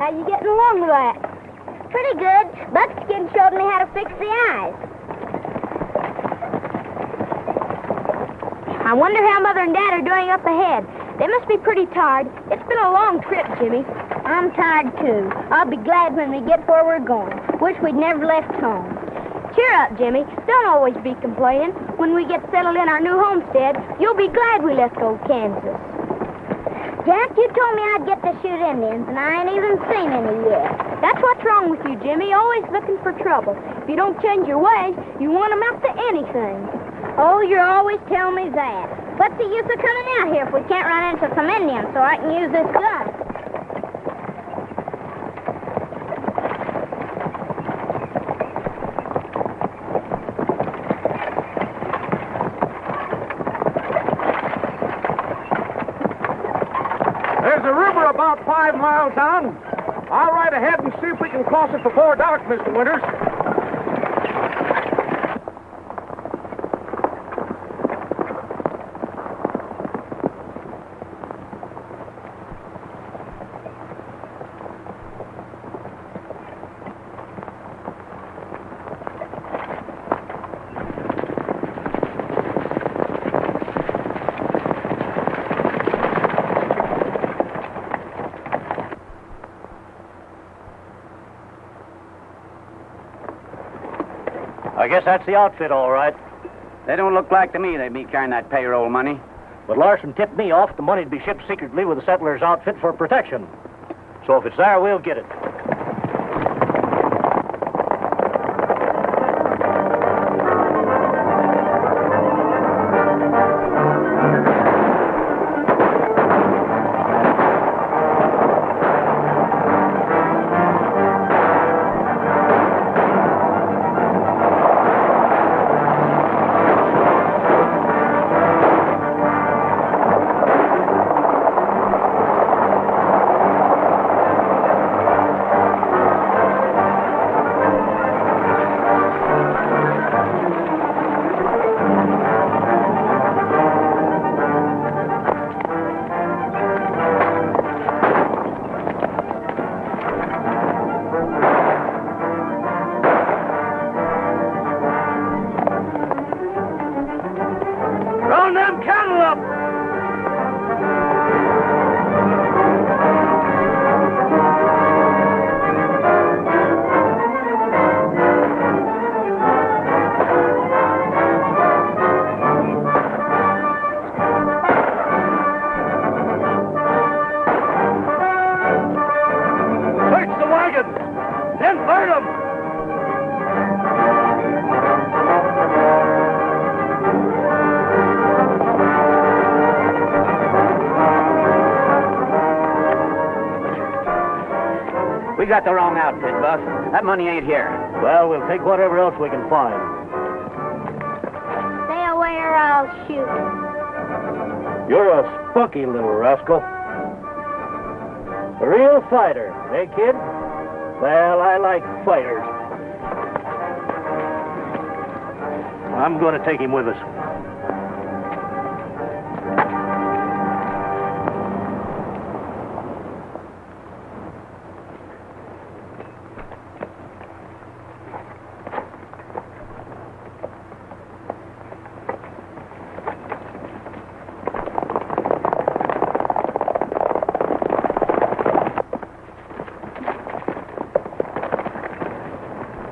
How you getting along with that? Pretty good. Buckskin showed me how to fix the eyes. I wonder how Mother and Dad are doing up ahead. They must be pretty tired. It's been a long trip, Jimmy. I'm tired, too. I'll be glad when we get where we're going. Wish we'd never left home. Cheer up, Jimmy. Don't always be complaining. When we get settled in our new homestead, you'll be glad we left old Kansas. Jack, you told me I'd get to shoot Indians, and I ain't even seen any yet. That's what's wrong with you, Jimmy. Always looking for trouble. If you don't change your ways, you won't amount to anything. Oh, you're always telling me that. What's the use of coming out here if we can't run into some Indians so I can use this gun? There's a river about 5 miles down. I'll ride ahead and see if we can cross it before dark, Mr. Winters. I guess that's the outfit, all right. They don't look like to me they'd be carrying that payroll money. But Larson tipped me off the money'd be shipped secretly with the settler's outfit for protection. So if it's there, we'll get it. Round them cattle up! Search the wagons, then burn them! We got the wrong outfit, Buff. That money ain't here. Well, we'll take whatever else we can find. Stay away or I'll shoot. You're a spunky little rascal. A real fighter, eh, kid? Well, I like fighters. I'm going to take him with us.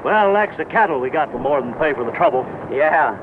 Well, that's the cattle we got for more than pay for the trouble. Yeah.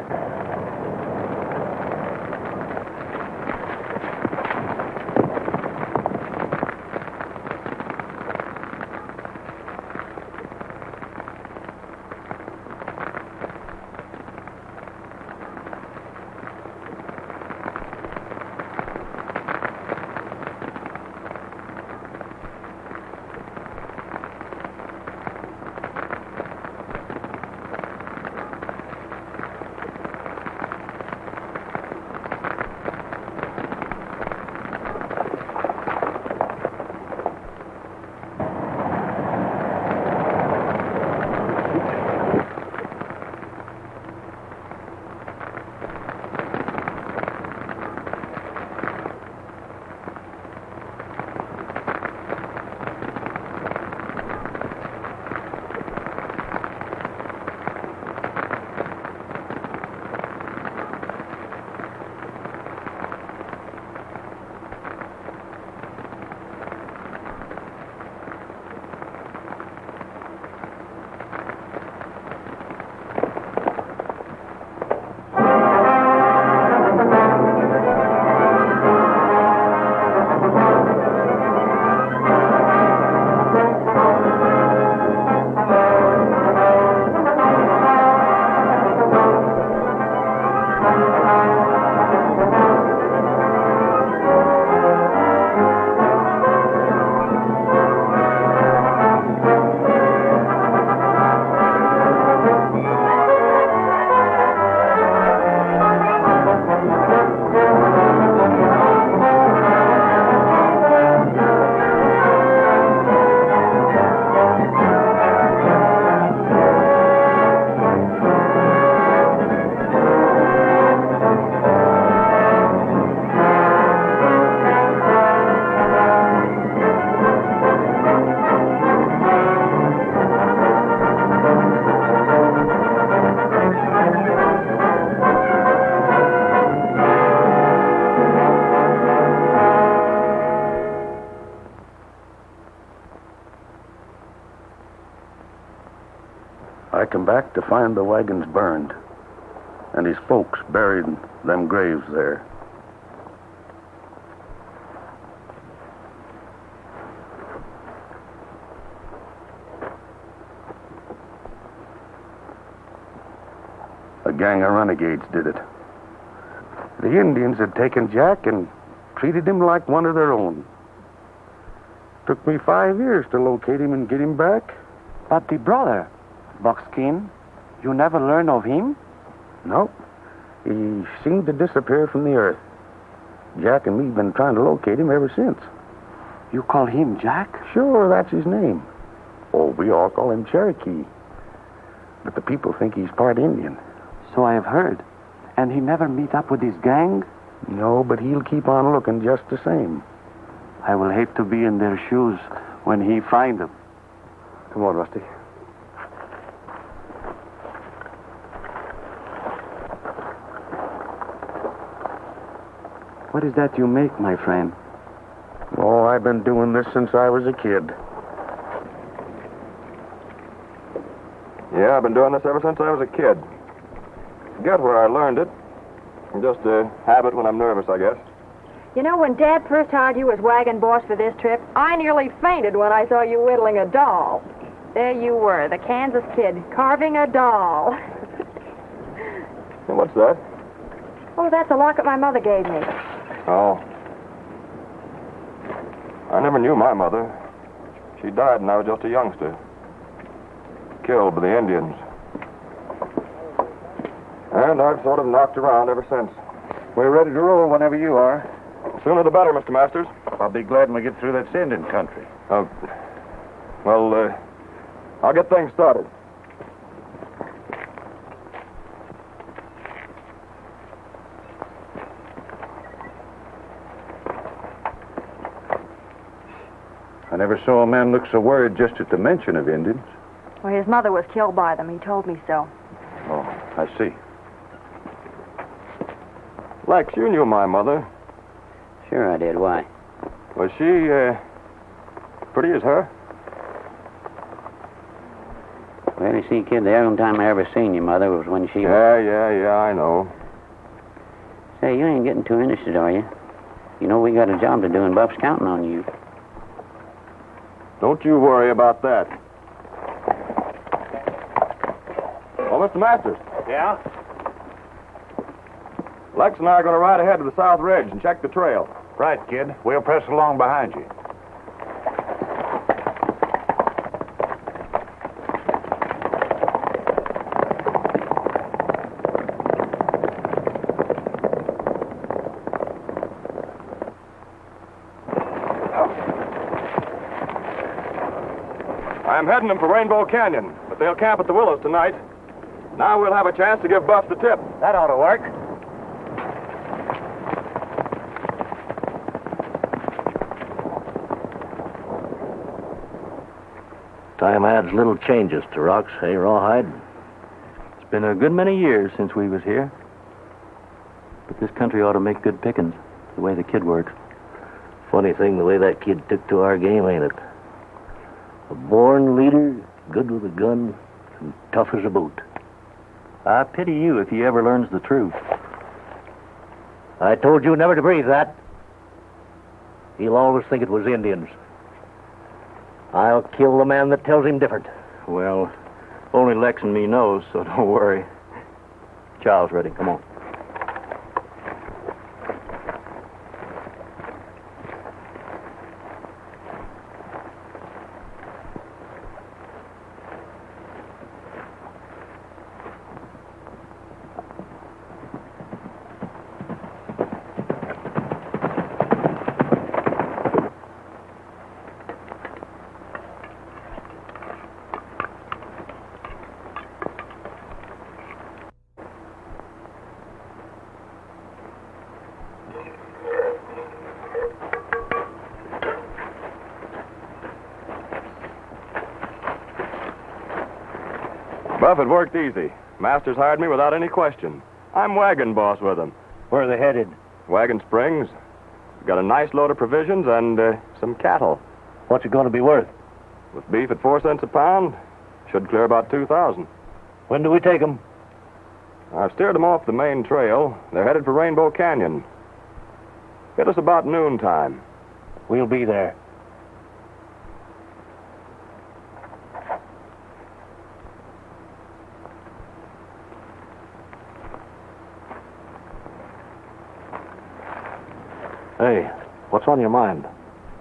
I come back to find the wagons burned and his folks buried in them graves there. A gang of renegades did it. The Indians had taken Jack and treated him like one of their own. Took me 5 years to locate him and get him back. But the brother, Buckskin, you never learn of him? No. He seemed to disappear from the earth. Jack and me've been trying to locate him ever since. You call him Jack? Sure, that's his name. Oh, we all call him Cherokee. But the people think he's part Indian. So I have heard. And he never meet up with his gang? No, but he'll keep on looking just the same. I will hate to be in their shoes when he find them. Come on, Rusty. What is that you make, my friend? Oh, I've been doing this since I was a kid. Yeah, I've been doing this ever since I was a kid. Forget where I learned it. Just a habit when I'm nervous, I guess. You know, when Dad first hired you as wagon boss for this trip, I nearly fainted when I saw you whittling a doll. There you were, the Kansas kid, carving a doll. And what's that? Oh, that's a locket my mother gave me. Oh. I never knew my mother. She died when I was just a youngster. Killed by the Indians. And I've sort of knocked around ever since. We're ready to roll whenever you are. Sooner the better, Mr. Masters. I'll be glad when we get through that Indian country. I'll get things started. I never saw a man look so worried just at the mention of Indians. Well, his mother was killed by them. He told me so. Oh, I see. Lex, you knew my mother. Sure I did. Why? Was she, pretty as her? Well, you see, kid, the only time I ever seen your mother was when she... Yeah, I know. Say, you ain't getting too interested, are you? You know we got a job to do, and Buff's counting on you. Don't you worry about that. Oh, Mr. Masters. Yeah? Lex and I are going to ride ahead to the South Ridge and check the trail. Right, kid. We'll press along behind you. I'm heading them for Rainbow Canyon, but they'll camp at the Willows tonight. Now we'll have a chance to give Buff the tip. That ought to work. Time adds little changes to rocks, eh, Rawhide? It's been a good many years since we was here. But this country ought to make good pickings, the way the kid works. Funny thing the way that kid took to our game, ain't it? A born leader, good with a gun, and tough as a boot. I pity you if he ever learns the truth. I told you never to breathe that. He'll always think it was Indians. I'll kill the man that tells him different. Well, only Lex and me knows, so don't worry. Chow's ready. Come on. Buff, it worked easy. Masters hired me without any question. I'm wagon boss with them. Where are they headed? Wagon Springs. Got a nice load of provisions and some cattle. What's it going to be worth? With beef at 4 cents a pound, should clear about $2,000. When do we take 'em? I've steered them off the main trail. They're headed for Rainbow Canyon. Hit us about noontime. We'll be there. Hey, what's on your mind?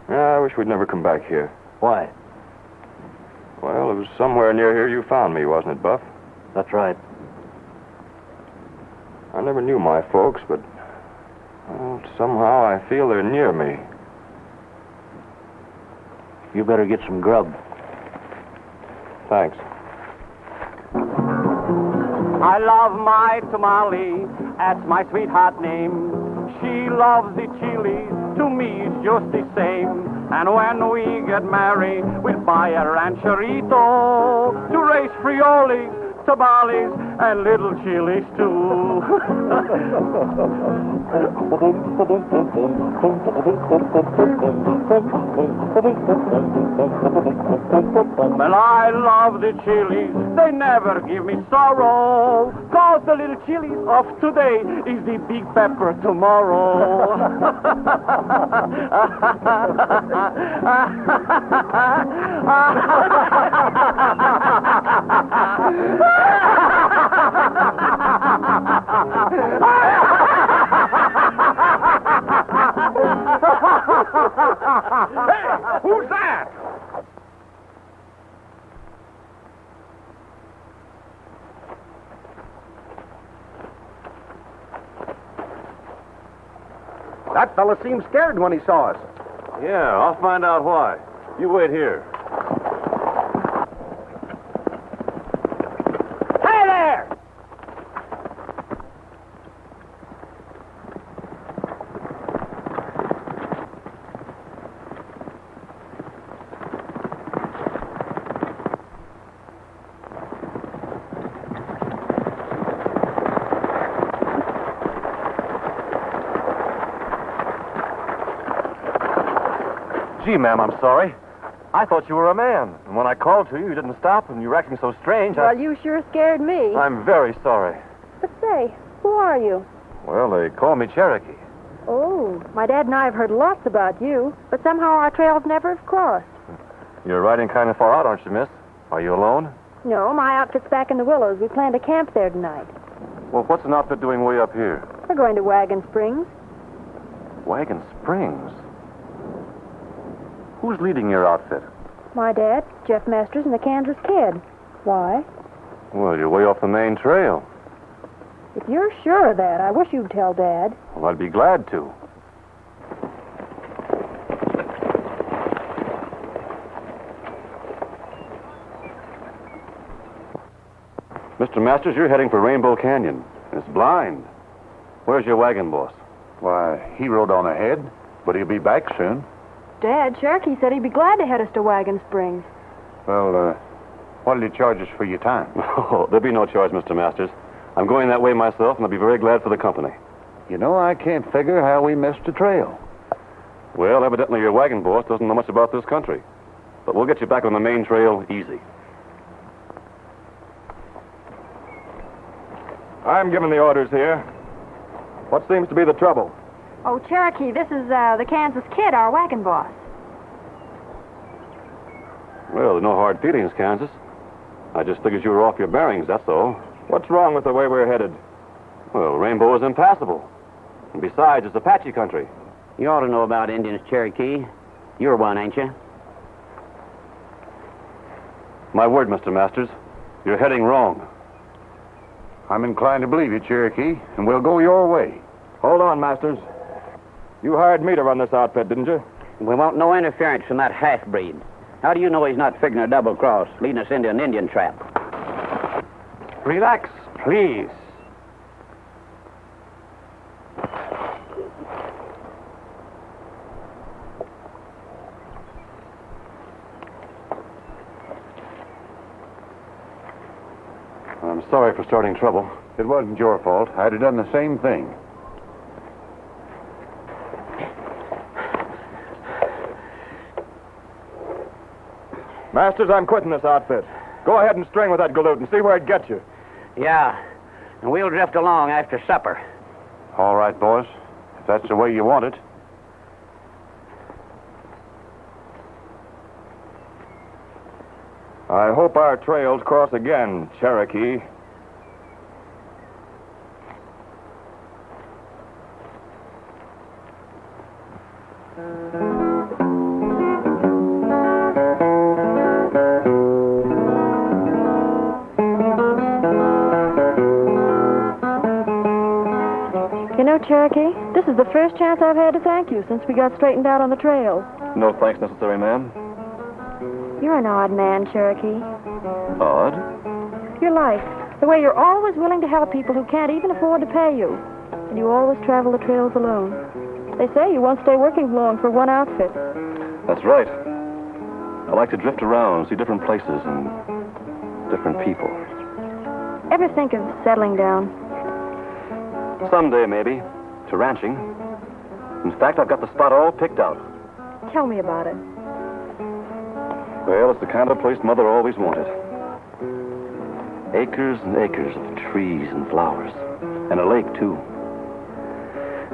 I wish we'd never come back here. Why? Well, it was somewhere near here you found me, wasn't it, Buff? That's right. I never knew my folks, but well, somehow I feel they're near me. You better get some grub. Thanks. I love my tamale, that's my sweetheart name. She loves the chili, to me it's just the same. And when we get married, we'll buy a rancherito to raise frioles, tamales, and little chilies too. Well, I love the chilies, they never give me sorrow, 'cause the little chilies of today is the big pepper tomorrow. Hey, who's that? That fella seemed scared when he saw us. Yeah, I'll find out why. You wait here. Hey there! Gee, ma'am, I'm sorry. I thought you were a man. And when I called to you, you didn't stop, and you were acting so strange. Well, you sure scared me. I'm very sorry. But say, who are you? Well, they call me Cherokee. Oh, my dad and I have heard lots about you, but somehow our trails never have crossed. You're riding kind of far out, aren't you, miss? Are you alone? No, my outfit's back in the Willows. We plan to camp there tonight. Well, what's an outfit doing way up here? We're going to Wagon Springs. Wagon Springs? Who's leading your outfit? My dad, Jeff Masters, and the Kansas Kid. Why? Well, you're way off the main trail. If you're sure of that, I wish you'd tell Dad. Well, I'd be glad to. Mr. Masters, you're heading for Rainbow Canyon. It's blind. Where's your wagon boss? Why, he rode on ahead, but he'll be back soon. Dad, Cherokee said he'd be glad to head us to Wagon Springs. Well, what'll you charge us for your time? Oh, there'll be no charge, Mr. Masters. I'm going that way myself, and I'll be very glad for the company. You know, I can't figure how we missed the trail. Well, evidently your wagon boss doesn't know much about this country. But we'll get you back on the main trail easy. I'm giving the orders here. What seems to be the trouble? Oh, Cherokee, this is the Kansas Kid, our wagon boss. Well, there's no hard feelings, Kansas. I just figured you were off your bearings, that's all. What's wrong with the way we're headed? Well, Rainbow is impassable. And besides, it's Apache country. You ought to know about Indians, Cherokee. You're one, ain't you? My word, Mr. Masters, you're heading wrong. I'm inclined to believe you, Cherokee, and we'll go your way. Hold on, Masters. You hired me to run this outfit, didn't you? We want no interference from that half-breed. How do you know he's not figuring a double cross, leading us into an Indian trap? Relax, please. I'm sorry for starting trouble. It wasn't your fault. I'd have done the same thing. Masters, I'm quitting this outfit. Go ahead and string with that galoot and see where it gets you. Yeah, and we'll drift along after supper. All right, boys. If that's the way you want it. I hope our trails cross again, Cherokee. You know, Cherokee, this is the first chance I've had to thank you since we got straightened out on the trails. No thanks necessary, ma'am. You're an odd man, Cherokee. Odd? Your life, the way you're always willing to help people who can't even afford to pay you. And you always travel the trails alone. They say you won't stay working long for one outfit. That's right. I like to drift around, see different places and different people. Ever think of settling down? Someday, maybe, to ranching. In fact, I've got the spot all picked out. Tell me about it. Well, it's the kind of place Mother always wanted. Acres and acres of trees and flowers. And a lake, too.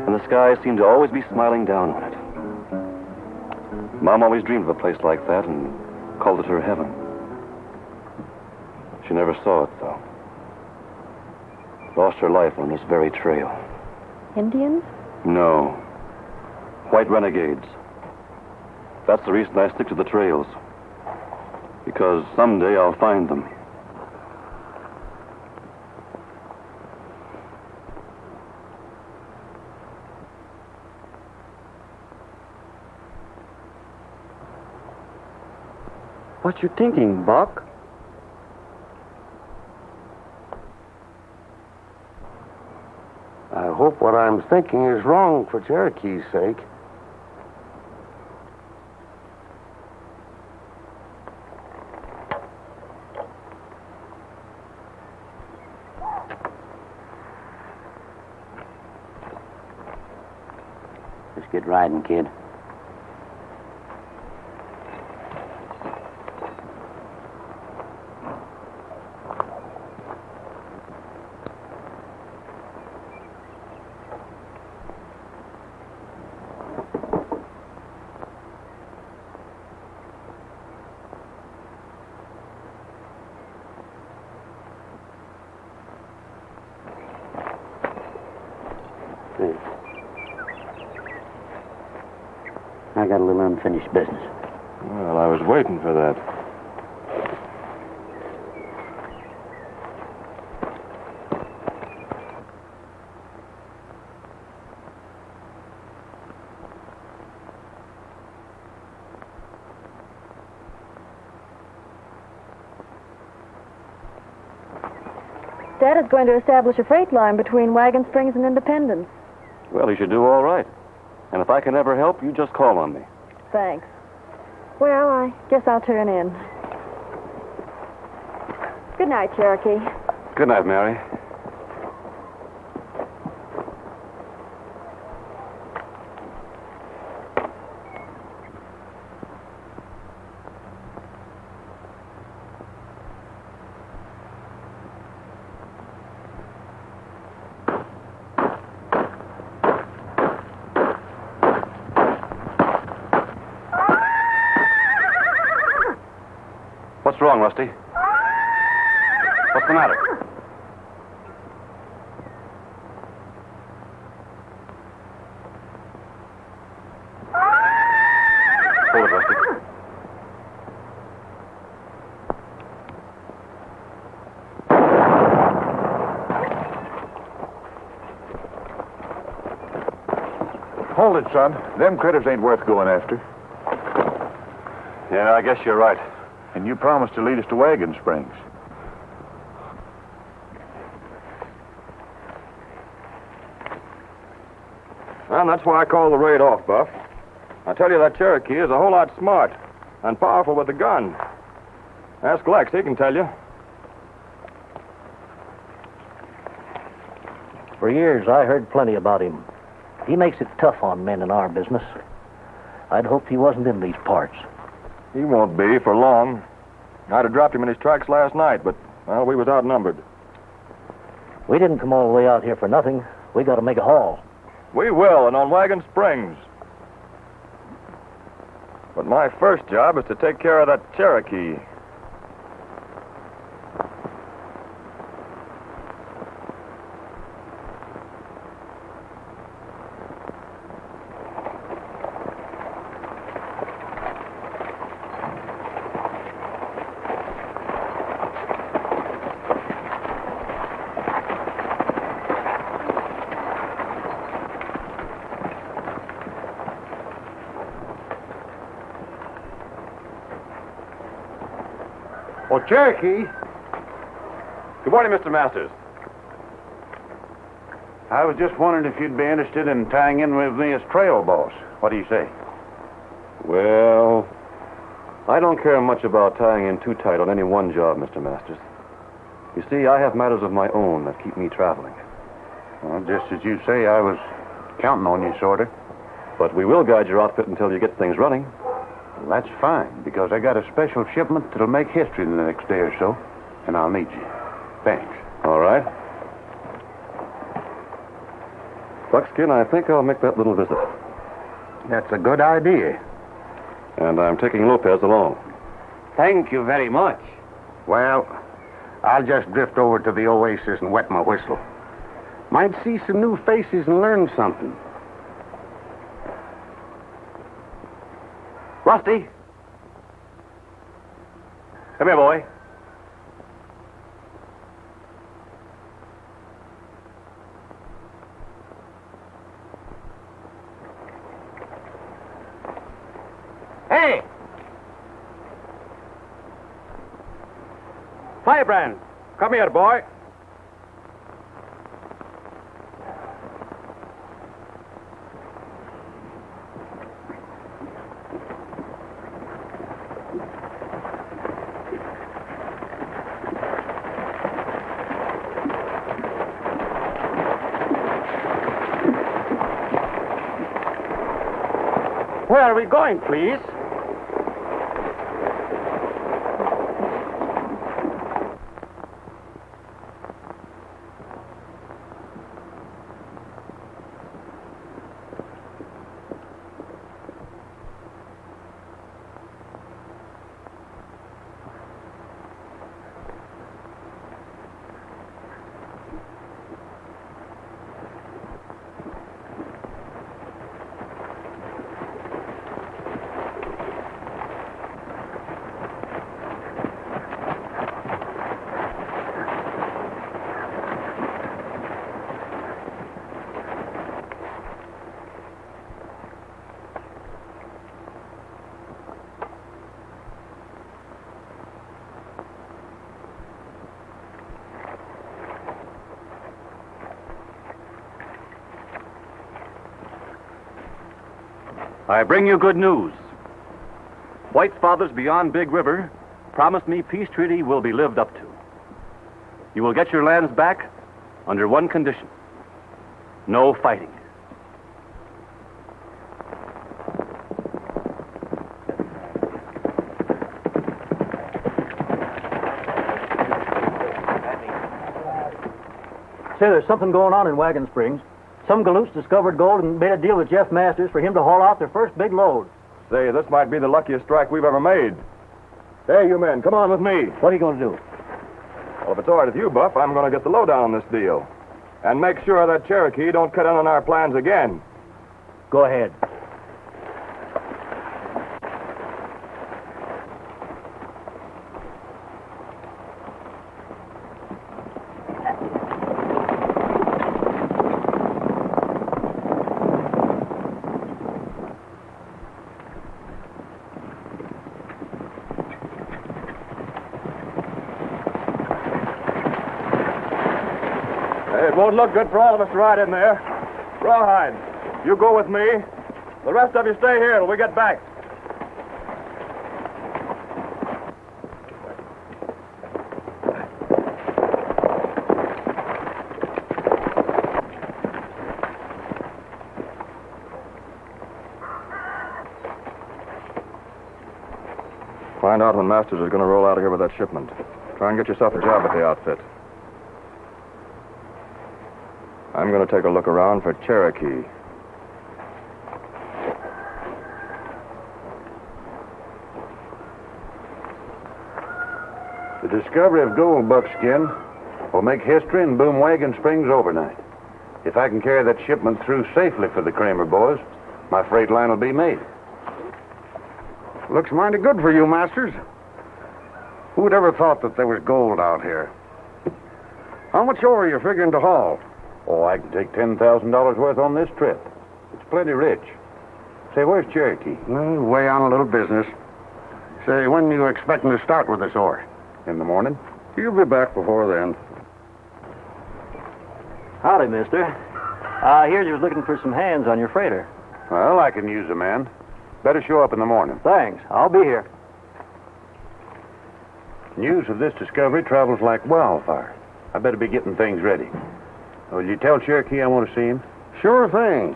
And the sky seemed to always be smiling down on it. Mom always dreamed of a place like that and called it her heaven. She never saw it, though. Lost her life on this very trail. Indians? No. White renegades. That's the reason I stick to the trails. Because someday I'll find them. What you thinking, Buck? I hope what I'm thinking is wrong for Cherokee's sake. Let's get riding, kid. I got a little unfinished business. Well, I was waiting for that. Dad is going to establish a freight line between Wagon Springs and Independence. Well, he should do all right. And if I can ever help, you just call on me. Thanks. Well, I guess I'll turn in. Good night, Cherokee. Good night, Mary. What's wrong, Rusty? What's the matter? Hold it, Rusty. Hold it, son. Them critters ain't worth going after. Yeah, I guess you're right. And you promised to lead us to Wagon Springs. Well, that's why I called the raid off, Buff. I tell you, that Cherokee is a whole lot smart and powerful with a gun. Ask Lex, he can tell you. For years, I heard plenty about him. He makes it tough on men in our business. I'd hoped he wasn't in these parts. He won't be for long. I'd have dropped him in his tracks last night, but, well, we was outnumbered. We didn't come all the way out here for nothing. We got to make a haul. We will, and on Wagon Springs. But my first job is to take care of that Cherokee. Oh, Cherokee. Good morning, Mr. Masters. I was just wondering if you'd be interested in tying in with me as trail boss. What do you say? Well, I don't care much about tying in too tight on any one job, Mr. Masters. You see, I have matters of my own that keep me traveling. Well, just as you say, I was counting on you, sort of. But we will guide your outfit until you get things running. Well, that's fine, because I got a special shipment that'll make history in the next day or so, and I'll need you. Thanks. All right. Buckskin, I think I'll make that little visit. That's a good idea. And I'm taking Lopez along. Thank you very much. Well, I'll just drift over to the oasis and wet my whistle. Might see some new faces and learn something. Rusty! Come here, boy. Hey! Firebrand, come here, boy. Where are we going, please? I bring you good news. White's fathers beyond Big River promised me peace treaty will be lived up to. You will get your lands back under one condition. No fighting. Say, there's something going on in Wagon Springs. Some galoots discovered gold and made a deal with Jeff Masters for him to haul out their first big load. Say, this might be the luckiest strike we've ever made. Hey, you men, come on with me. What are you going to do? Well, if it's all right with you, Buff, I'm going to get the lowdown on this deal. And make sure that Cherokee don't cut in on our plans again. Go ahead. It won't look good for all of us to ride in there. Rawhide, you go with me. The rest of you stay here till we get back. Find out when Masters is going to roll out of here with that shipment. Try and get yourself a job at the outfit. I'm going to take a look around for Cherokee. The discovery of gold, Buckskin, will make history in Boom Wagon Springs overnight. If I can carry that shipment through safely for the Kramer boys, my freight line will be made. Looks mighty good for you, Masters. Who'd ever thought that there was gold out here? How much ore are you figuring to haul? Oh, I can take $10,000 worth on this trip. It's plenty rich. Say, where's Cherokee? Well, way on a little business. Say, when are you expecting to start with this ore? In the morning. You'll be back before then. Howdy, mister. I hear you was looking for some hands on your freighter. Well, I can use a man. Better show up in the morning. Thanks. I'll be here. News of this discovery travels like wildfire. I better be getting things ready. Will you tell Cherokee I want to see him? Sure thing.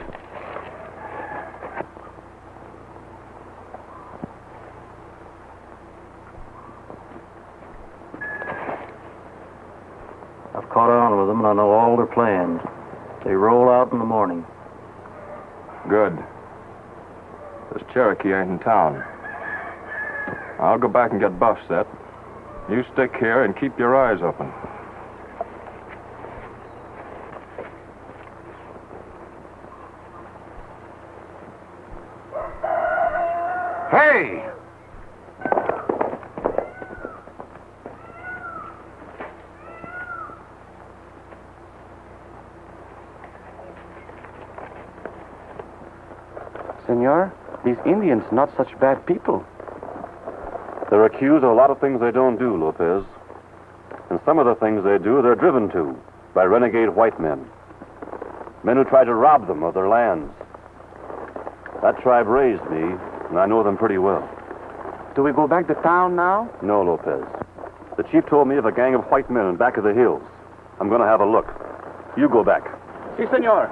I've caught on with them, and I know all their plans. They roll out in the morning. Good. This Cherokee ain't in town. I'll go back and get Buff set. You stick here and keep your eyes open. Hey! Senor, these Indians not such bad people. They're accused of a lot of things they don't do, Lopez. And some of the things they do, they're driven to by renegade white men. Men who try to rob them of their lands. That tribe raised me, and I know them pretty well. Do we go back to town now? No, Lopez. The chief told me of a gang of white men in back of the hills. I'm going to have a look. You go back. Si, senor.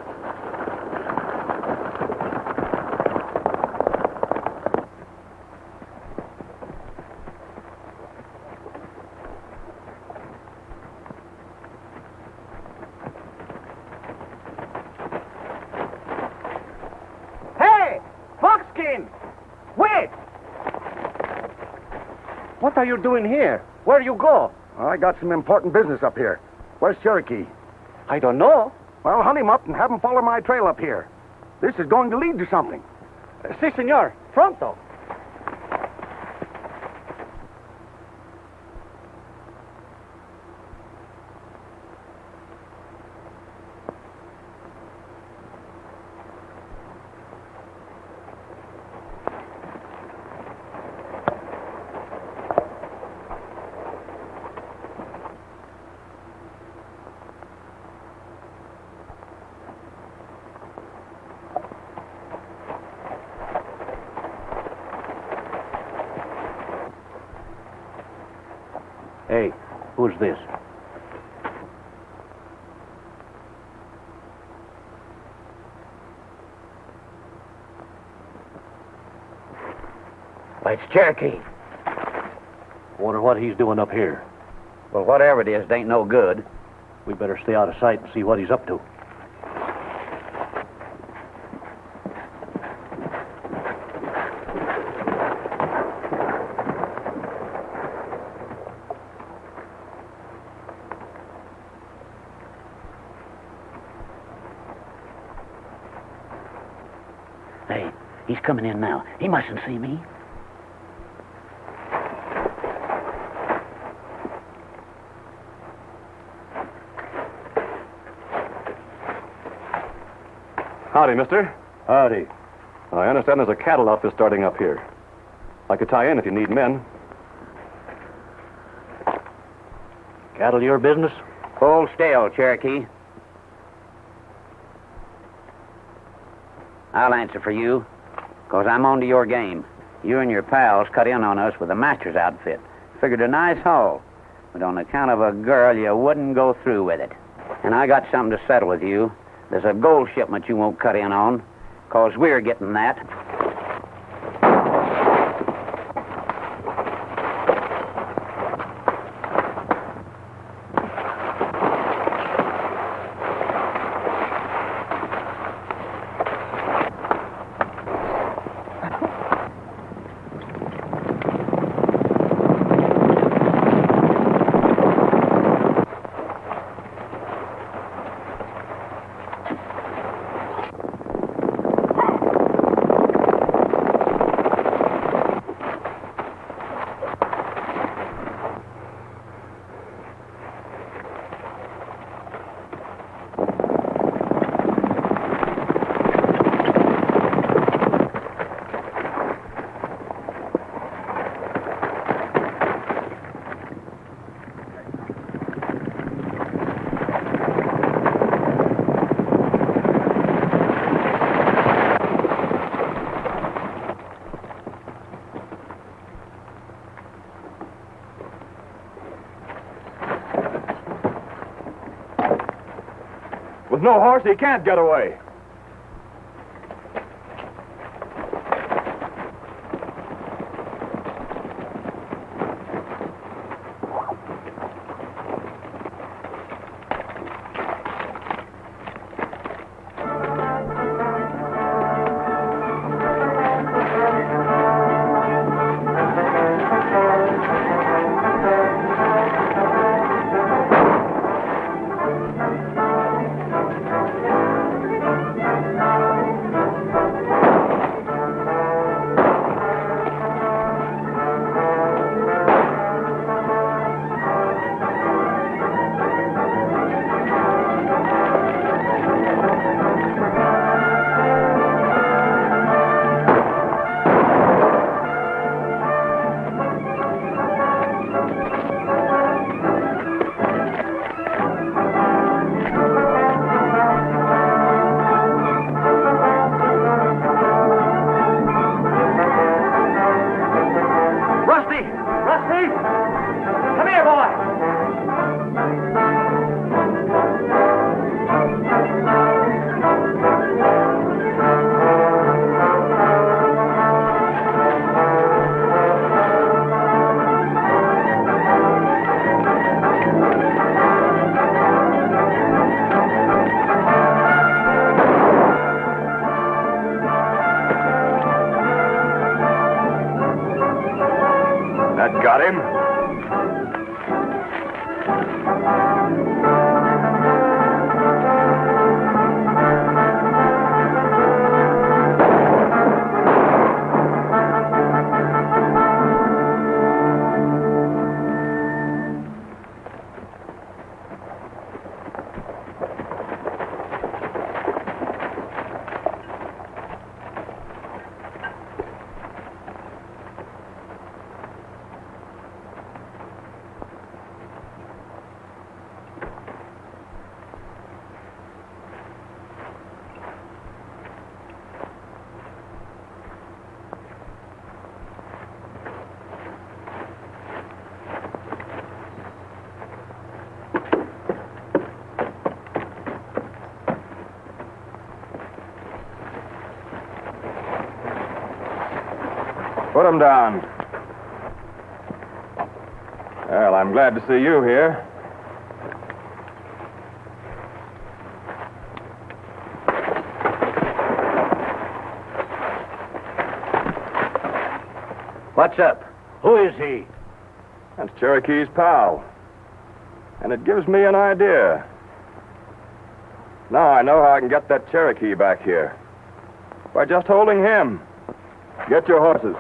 What are you doing here? Where you go? I got some important business up here. Where's Cherokee? I don't know. Well, hunt him up and have him follow my trail up here. This is going to lead to something. Si, senor. Pronto. Hey, who's this? Why, it's Cherokee. Wonder what he's doing up here. Well, whatever it is, it ain't no good. We better stay out of sight and see what he's up to. Hey, he's coming in now. He mustn't see me. Howdy, mister. Howdy. I understand there's a cattle outfit starting up here. I could tie in if you need men. Cattle your business? Hold still, Cherokee. I'll answer for you, 'cause I'm on to your game. You and your pals cut in on us with a master's outfit. Figured a nice haul, but on account of a girl, you wouldn't go through with it. And I got something to settle with you. There's a gold shipment you won't cut in on, 'cause we're getting that. With no horse, he can't get away. Got him? Put him down. Well, I'm glad to see you here. What's up? Who is he? That's Cherokee's pal. And it gives me an idea. Now I know how I can get that Cherokee back here. By just holding him. Get your horses.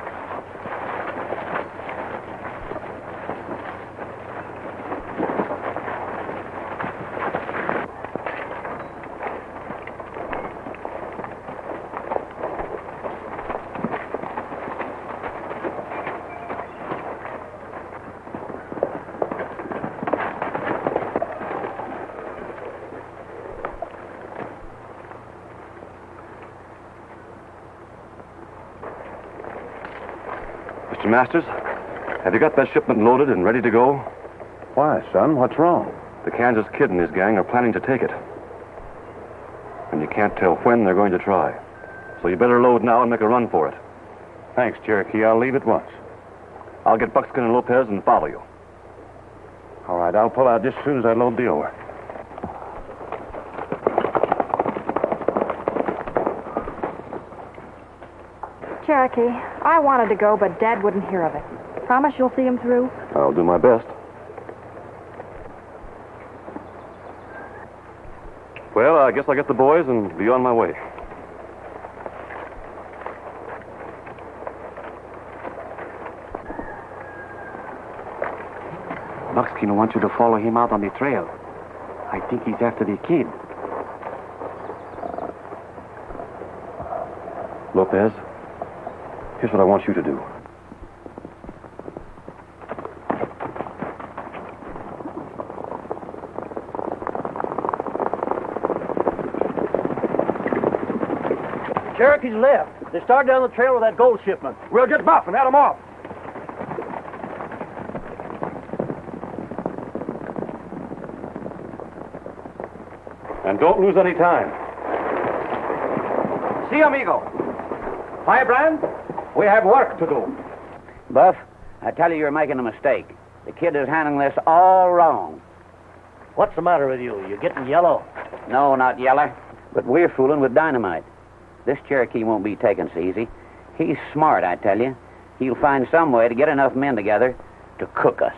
Mr. Masters, have you got that shipment loaded and ready to go? Why, son? What's wrong? The Kansas Kid and his gang are planning to take it. And you can't tell when they're going to try. So you better load now and make a run for it. Thanks, Cherokee. I'll leave at once. I'll get Buckskin and Lopez and follow you. All right, I'll pull out just as soon as I load the oar. Cherokee, I wanted to go, but Dad wouldn't hear of it. Promise you'll see him through? I'll do my best. Well, I guess I'll get the boys and be on my way. Buckskin wants you to follow him out on the trail. I think he's after the kid. Lopez, here's what I want you to do. Cherokee's left. They started down the trail with that gold shipment. We'll get Buff and head him off. And don't lose any time. Si, amigo. Firebrand, we have work to do. Buff, I tell you, you're making a mistake. The kid is handling this all wrong. What's the matter with you? You getting yellow? No, not yeller. But we're fooling with dynamite. This Cherokee won't be taken so easy. He's smart, I tell you. He'll find some way to get enough men together to cook us.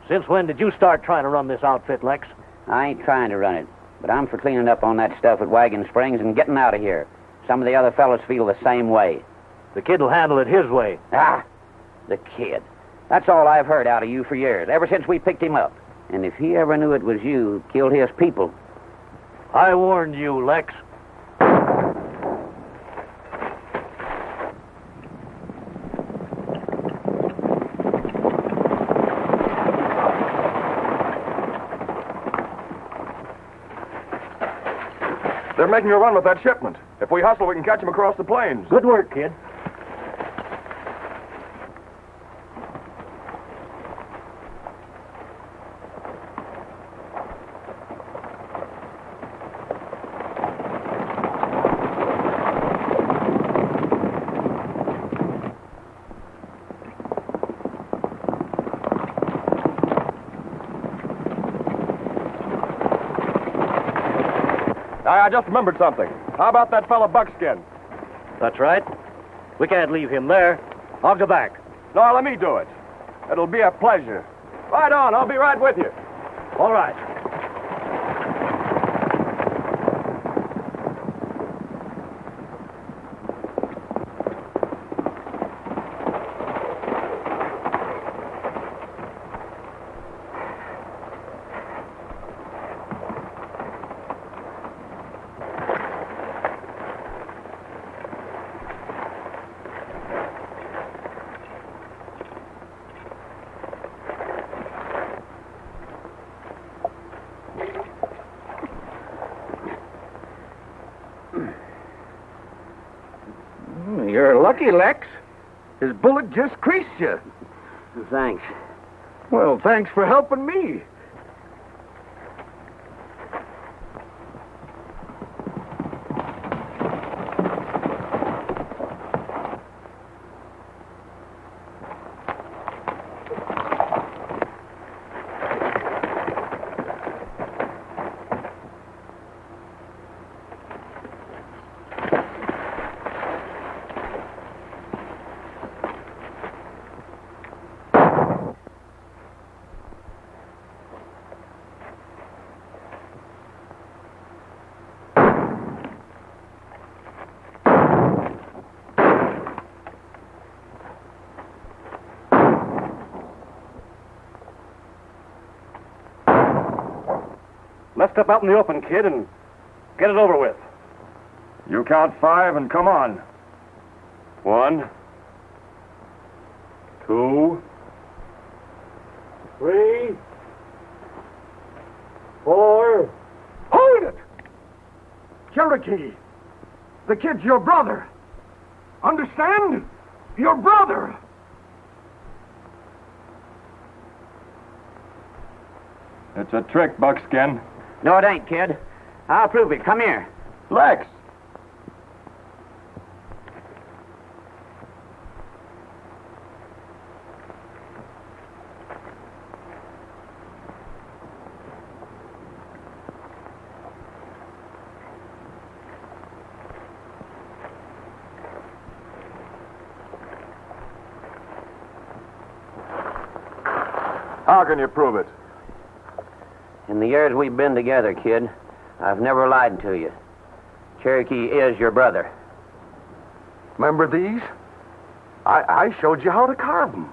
Since when did you start trying to run this outfit, Lex? I ain't trying to run it, but I'm for cleaning up on that stuff at Wagon Springs and getting out of here. Some of the other fellas feel the same way. The kid will handle it his way. Ah, the kid. That's all I've heard out of you for years, ever since we picked him up. And if he ever knew it was you who killed his people... I warned you, Lex. They're making a run with that shipment. If we hustle, we can catch them across the plains. Good work, kid. I just remembered something. How about that fellow Buckskin? That's right. We can't leave him there. I'll go back. No, let me do it. It'll be a pleasure. Right on, I'll be right with you. All right. You're lucky, Lex. His bullet just creased you. Thanks. Well, thanks for helping me. Let's step out in the open, kid, and get it over with. You count 5 and come on. 1, 2, 3, 4. Hold it! Cherokee, the kid's your brother. Understand? Your brother. It's a trick, Buckskin. No, it ain't, kid. I'll prove it. Come here. Lex! How can you prove it? In the years we've been together, kid, I've never lied to you. Cherokee is your brother. Remember these? I showed you how to carve them.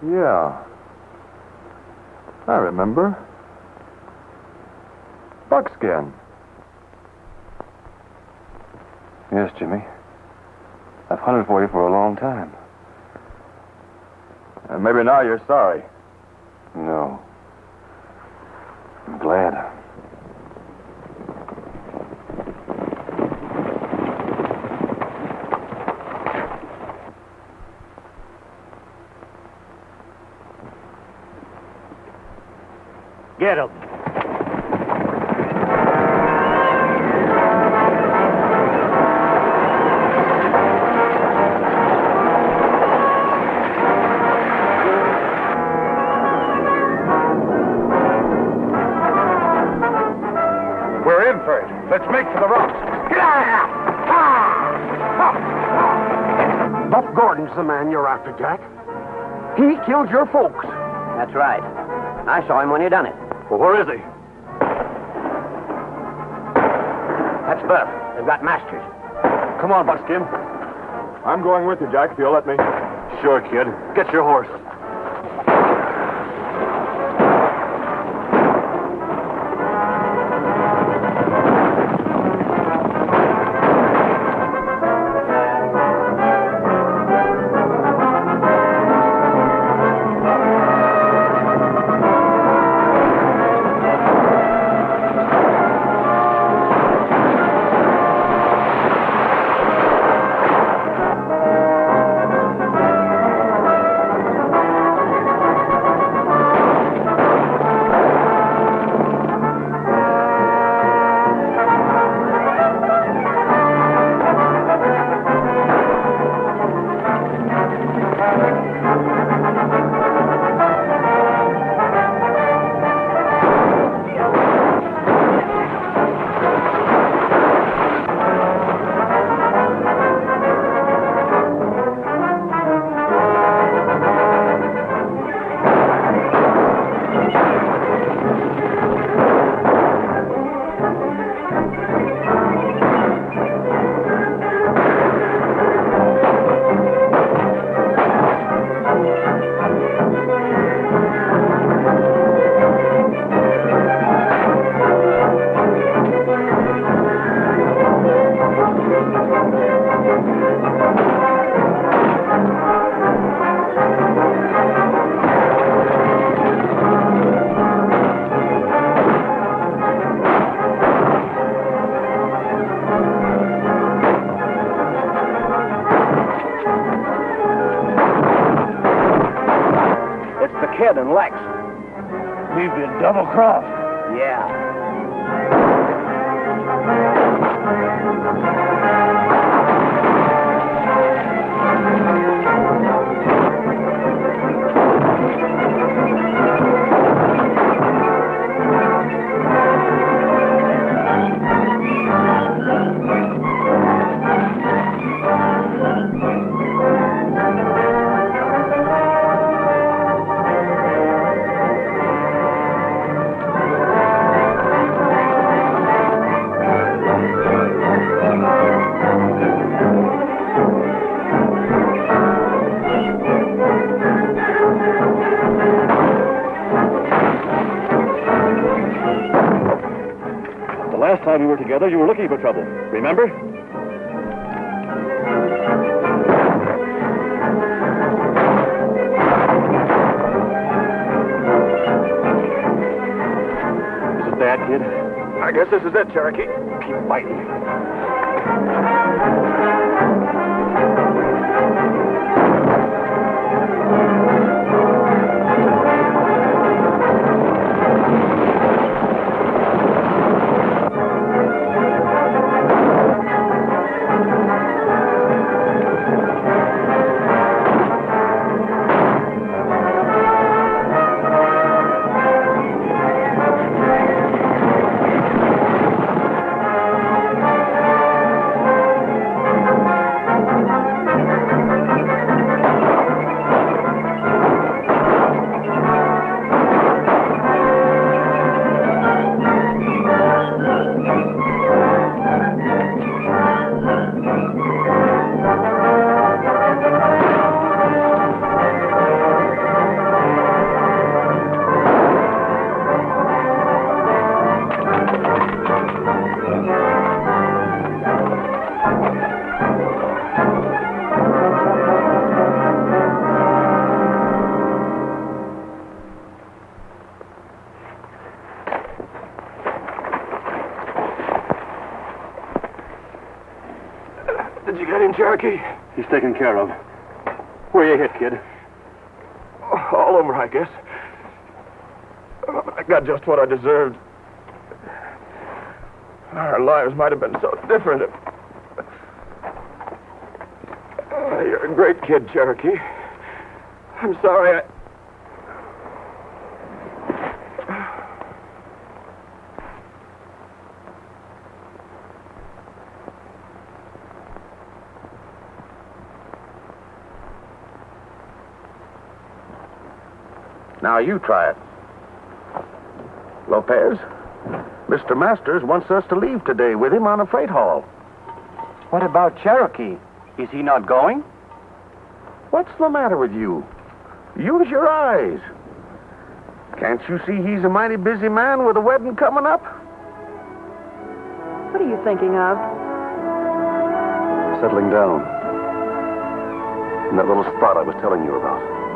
Yeah. I remember. Buckskin. Yes, Jimmy. I've hunted for you for a long time. And maybe now you're sorry. No. I'm glad. Get him. We're in for it. Let's make for the rocks. Get out of here! Buff Gordon's the man you're after, Jack. He killed your folks. That's right. I saw him when he done it. Well, where is he? That's Buff. They've got Masters. Come on, Buckskin. I'm going with you, Jack, if you'll let me. Sure, kid. Get your horse. Kid and Lex. We've been double-crossed. Yeah. Last time we were together, you were looking for trouble. Remember? Is it bad, kid? I guess this is it, Cherokee. Keep fighting. Did you get him, Cherokee? He's taken care of. Where you hit, kid? All over, I guess. got just what I deserved. Our lives might have been so different if... You're a great kid, Cherokee. I'm sorry Now you try it. Lopez, Mr. Masters wants us to leave today with him on a freight haul. What about Cherokee? Is he not going? What's the matter with you? Use your eyes. Can't you see he's a mighty busy man with a wedding coming up? What are you thinking of? Settling down. In that little spot I was telling you about.